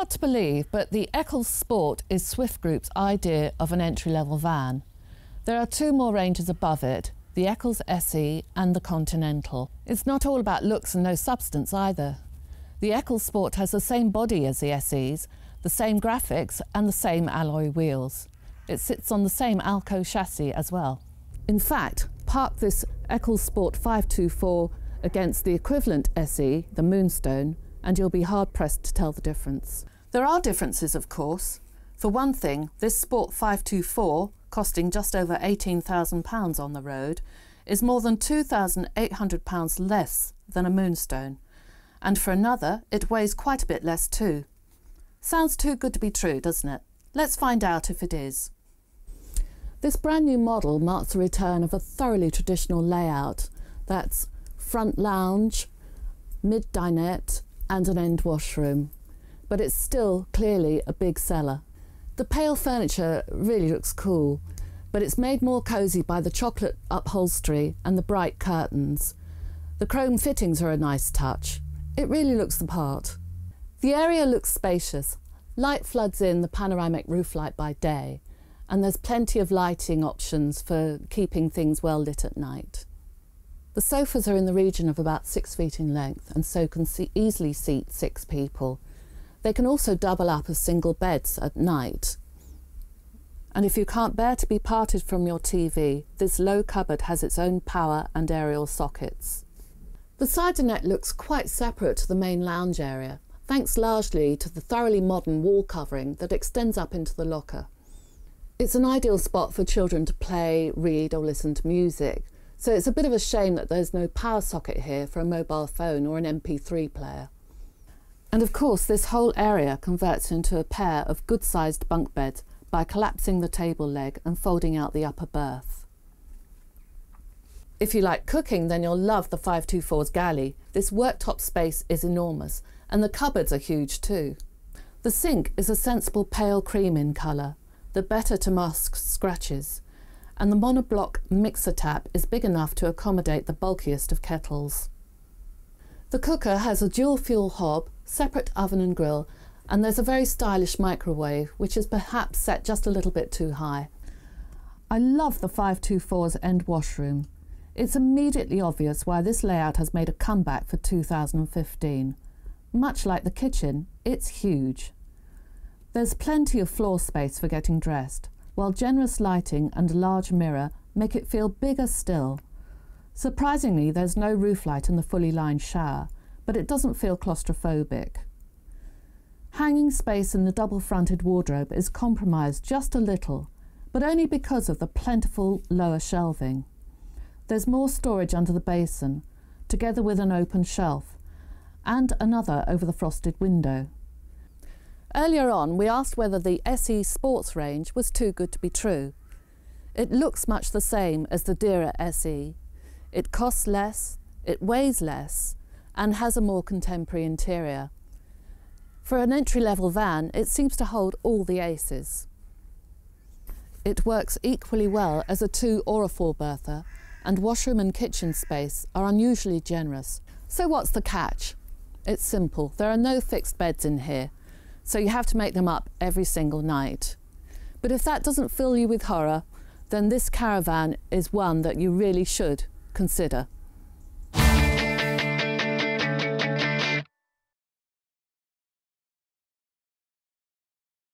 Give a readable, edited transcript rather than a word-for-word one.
Hard to believe, but the Eccles Sport is Swift Group's idea of an entry-level van. There are two more ranges above it, the Eccles SE and the Continental. It's not all about looks and no substance either. The Eccles Sport has the same body as the SEs, the same graphics and the same alloy wheels. It sits on the same Alco chassis as well. In fact, park this Eccles Sport 524 against the equivalent SE, the Moonstone, and you'll be hard-pressed to tell the difference. There are differences, of course. For one thing, this Sport 524, costing just over £18,000 on the road, is more than £2,800 less than a Moonstone. And for another, it weighs quite a bit less too. Sounds too good to be true, doesn't it? Let's find out if it is. This brand new model marks the return of a thoroughly traditional layout. That's front lounge, mid dinette and an end washroom. But it's still clearly a big seller. The pale furniture really looks cool, but it's made more cosy by the chocolate upholstery and the bright curtains. The chrome fittings are a nice touch. It really looks the part. The area looks spacious. Light floods in the panoramic roof light by day, and there's plenty of lighting options for keeping things well lit at night. The sofas are in the region of about 6 feet in length and so can easily seat 6 people. They can also double up as single beds at night. And if you can't bear to be parted from your TV, this low cupboard has its own power and aerial sockets. The side dinette looks quite separate to the main lounge area, thanks largely to the thoroughly modern wall covering that extends up into the locker. It's an ideal spot for children to play, read or listen to music, so it's a bit of a shame that there's no power socket here for a mobile phone or an MP3 player. And of course this whole area converts into a pair of good-sized bunk beds by collapsing the table leg and folding out the upper berth. If you like cooking, then you'll love the 524's galley. This worktop space is enormous and the cupboards are huge too. The sink is a sensible pale cream in colour, the better to mask scratches, and the monoblock mixer tap is big enough to accommodate the bulkiest of kettles. The cooker has a dual fuel hob, separate oven and grill, and there's a very stylish microwave which is perhaps set just a little bit too high. I love the 524's end washroom. It's immediately obvious why this layout has made a comeback for 2015. Much like the kitchen, it's huge. There's plenty of floor space for getting dressed, while generous lighting and a large mirror make it feel bigger still. Surprisingly, there's no roof light in the fully lined shower, but it doesn't feel claustrophobic. Hanging space in the double-fronted wardrobe is compromised just a little, but only because of the plentiful lower shelving. There's more storage under the basin, together with an open shelf, and another over the frosted window. Earlier on, we asked whether the SE Sports range was too good to be true. It looks much the same as the dearer SE. It costs less, it weighs less, and has a more contemporary interior. For an entry-level van, it seems to hold all the aces. It works equally well as a 2 or a 4-berther, and washroom and kitchen space are unusually generous. So what's the catch? It's simple. There are no fixed beds in here, so you have to make them up every single night. But if that doesn't fill you with horror, then this Caravan is one that you really should consider.